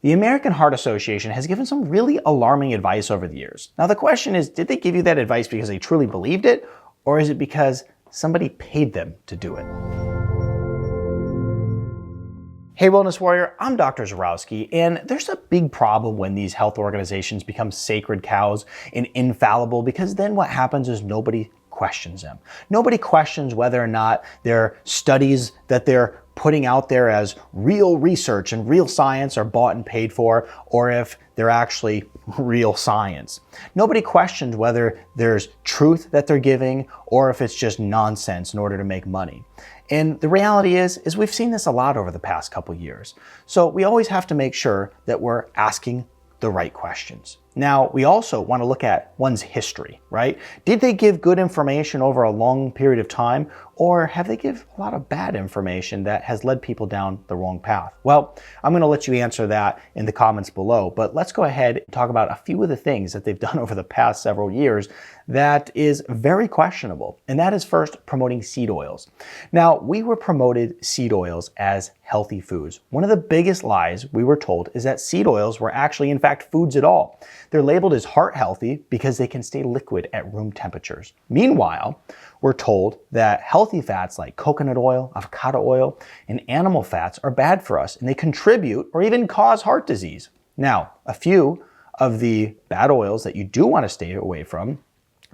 The American Heart Association has given some really alarming advice over the years. Now the question is, did they give you that advice because they truly believed it, or is it because somebody paid them to do it? Hey Wellness Warrior, I'm Dr. Zyrowski, and there's a big problem when these health organizations become sacred cows and infallible, because then what happens is nobody questions them. Nobody questions whether or not their studies that they're putting out there as real research and real science are bought and paid for, or if they're actually real science. Nobody questions whether there's truth that they're giving or if it's just nonsense in order to make money. And the reality is we've seen this a lot over the past couple years. So we always have to make sure that we're asking the right questions. Now, we also want to look at one's history, right? Did they give good information over a long period of time, or have they given a lot of bad information that has led people down the wrong path? Well, I'm going to let you answer that in the comments below, but let's go ahead and talk about a few of the things that they've done over the past several years that is very questionable. And that is first promoting seed oils. Now, we were promoted seed oils as healthy foods. One of the biggest lies we were told is that seed oils were actually in fact foods at all. They're labeled as heart healthy because they can stay liquid at room temperatures. Meanwhile, we're told that healthy fats like coconut oil, avocado oil, and animal fats are bad for us, and they contribute or even cause heart disease. Now, a few of the bad oils that you do want to stay away from,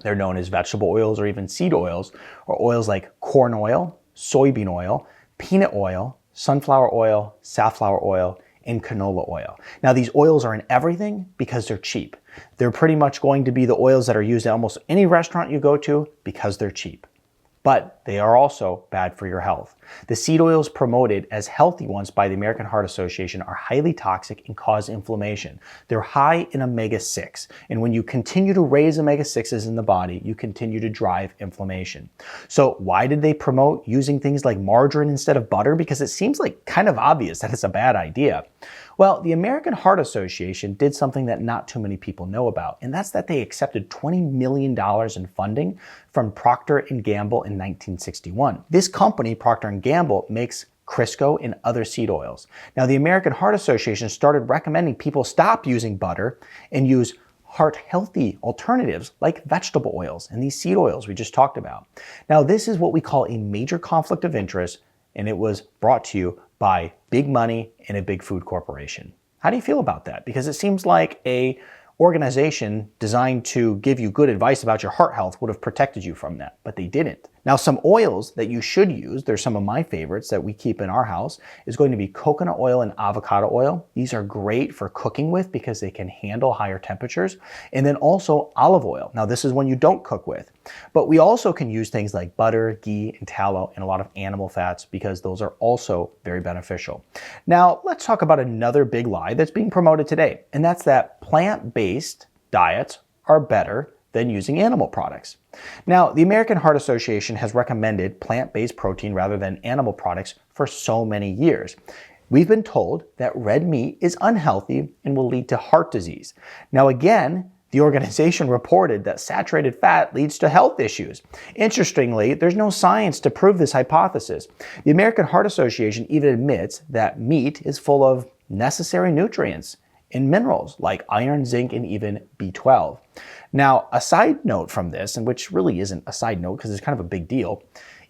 they're known as vegetable oils or even seed oils, or oils like corn oil, soybean oil, peanut oil, sunflower oil, safflower oil, and canola oil. Now these oils are in everything because they're cheap. They're pretty much going to be the oils that are used at almost any restaurant you go to because they're cheap. But they are also bad for your health. The seed oils promoted as healthy ones by the American Heart Association are highly toxic and cause inflammation. They're high in omega-6, and when you continue to raise omega-6s in the body, you continue to drive inflammation. So why did they promote using things like margarine instead of butter? Because it seems like kind of obvious that it's a bad idea. Well, the American Heart Association did something that not too many people know about, and that's that they accepted $20 million in funding from Procter & Gamble in 1961. This company, Procter & Gamble, makes Crisco and other seed oils. Now, the American Heart Association started recommending people stop using butter and use heart-healthy alternatives like vegetable oils and these seed oils we just talked about. Now, this is what we call a major conflict of interest, and it was brought to you by big money and a big food corporation. How do you feel about that? Because it seems like a organization designed to give you good advice about your heart health would have protected you from that, but they didn't. Now, some oils that you should use, there's some of my favorites that we keep in our house, is going to be coconut oil and avocado oil. These are great for cooking with because they can handle higher temperatures. And then also olive oil. Now, this is one you don't cook with. But we also can use things like butter, ghee, and tallow, and a lot of animal fats because those are also very beneficial. Now, let's talk about another big lie that's being promoted today, and that's that plant-based diets are better than using animal products. Now, the American Heart Association has recommended plant-based protein rather than animal products for so many years. We've been told that red meat is unhealthy and will lead to heart disease. Now again, the organization reported that saturated fat leads to health issues. Interestingly, there's no science to prove this hypothesis. The American Heart Association even admits that meat is full of necessary nutrients and minerals like iron, zinc, and even B12. Now, a side note from this, and which really isn't a side note because it's kind of a big deal,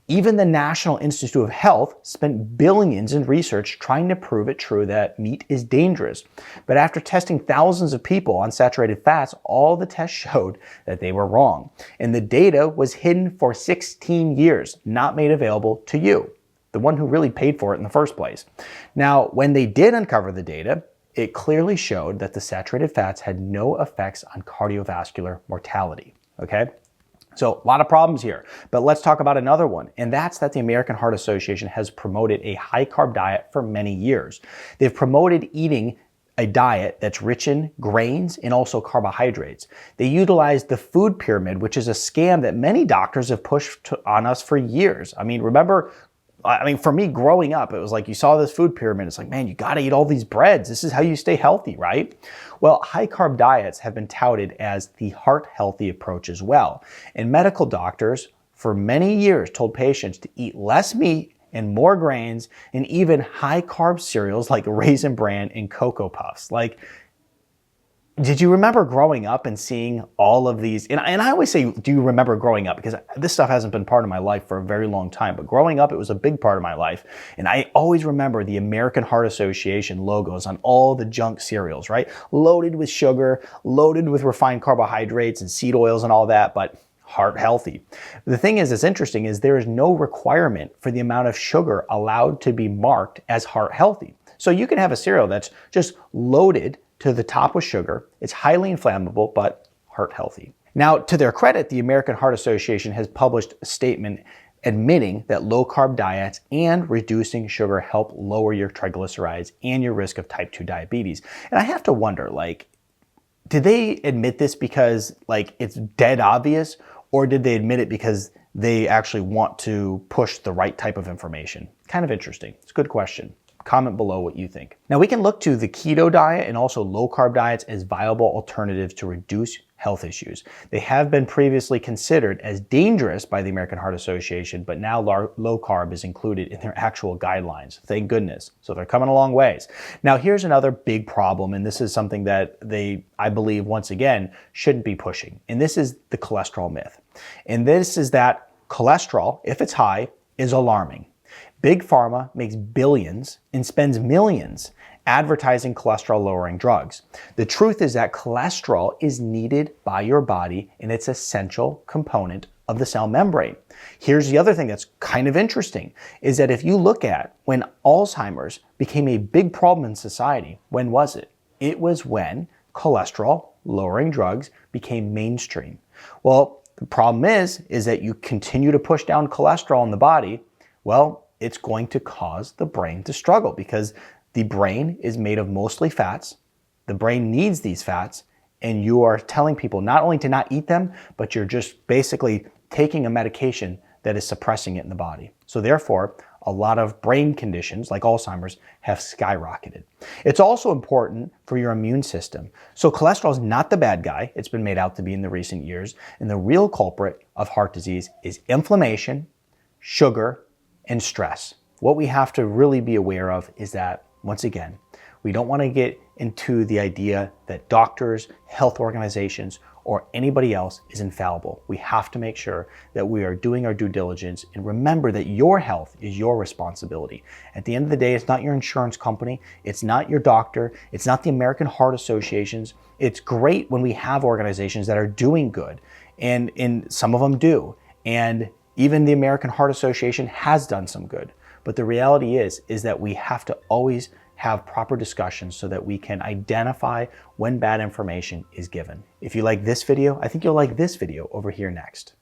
even the National Institute of Health spent billions in research trying to prove it true that meat is dangerous. But after testing thousands of people on saturated fats, all the tests showed that they were wrong. And the data was hidden for 16 years, not made available to you, the one who really paid for it in the first place. Now, when they did uncover the data, it clearly showed that the saturated fats had no effects on cardiovascular mortality, okay? So a lot of problems here, but let's talk about another one, and that's that the American Heart Association has promoted a high-carb diet for many years. They've promoted eating a diet that's rich in grains and also carbohydrates. They utilize the food pyramid, which is a scam that many doctors have pushed on us for years. For me growing up, it was like you saw this food pyramid. It's like, man, you got to eat all these breads. This is how you stay healthy, right? Well, high carb diets have been touted as the heart healthy approach as well. And medical doctors for many years told patients to eat less meat and more grains, and even high carb cereals like Raisin Bran and Cocoa Puffs. Like, did you remember growing up and seeing all of these? And I always say, do you remember growing up? Because this stuff hasn't been part of my life for a very long time. But growing up, it was a big part of my life. And I always remember the American Heart Association logos on all the junk cereals, right? Loaded with sugar, loaded with refined carbohydrates and seed oils and all that, but heart healthy. The thing is, it's interesting, is there is no requirement for the amount of sugar allowed to be marked as heart healthy. So you can have a cereal that's just loaded to the top with sugar. It's highly inflammable, but heart healthy. Now, to their credit, the American Heart Association has published a statement admitting that low-carb diets and reducing sugar help lower your triglycerides and your risk of type 2 diabetes. And I have to wonder, like, did they admit this because, like, it's dead obvious, or did they admit it because they actually want to push the right type of information? Kind of interesting. It's a good question. Comment below what you think. Now, we can look to the keto diet and also low-carb diets as viable alternatives to reduce health issues. They have been previously considered as dangerous by the American Heart Association, but now low-carb is included in their actual guidelines. Thank goodness. So they're coming a long ways. Now, here's another big problem, and this is something that they, I believe, once again, shouldn't be pushing. And this is the cholesterol myth. And this is that cholesterol, if it's high, is alarming. Big Pharma makes billions and spends millions advertising cholesterol-lowering drugs. The truth is that cholesterol is needed by your body, and it's an essential component of the cell membrane. Here's the other thing that's kind of interesting, is that if you look at when Alzheimer's became a big problem in society, when was it? It was when cholesterol-lowering drugs became mainstream. Well, the problem is that you continue to push down cholesterol in the body, well, it's going to cause the brain to struggle because the brain is made of mostly fats. The brain needs these fats, and you are telling people not only to not eat them, but you're just basically taking a medication that is suppressing it in the body. So therefore, a lot of brain conditions like Alzheimer's have skyrocketed. It's also important for your immune system. So cholesterol is not the bad guy. It's been made out to be in the recent years. And the real culprit of heart disease is inflammation, sugar, and stress. What we have to really be aware of is that, once again, we don't want to get into the idea that doctors, health organizations, or anybody else is infallible. We have to make sure that we are doing our due diligence and remember that your health is your responsibility. At the end of the day, it's not your insurance company, it's not your doctor, it's not the American Heart Associations. It's great when we have organizations that are doing good, and some of them do. And even the American Heart Association has done some good. But the reality is that we have to always have proper discussions so that we can identify when bad information is given. If you like this video, I think you'll like this video over here next.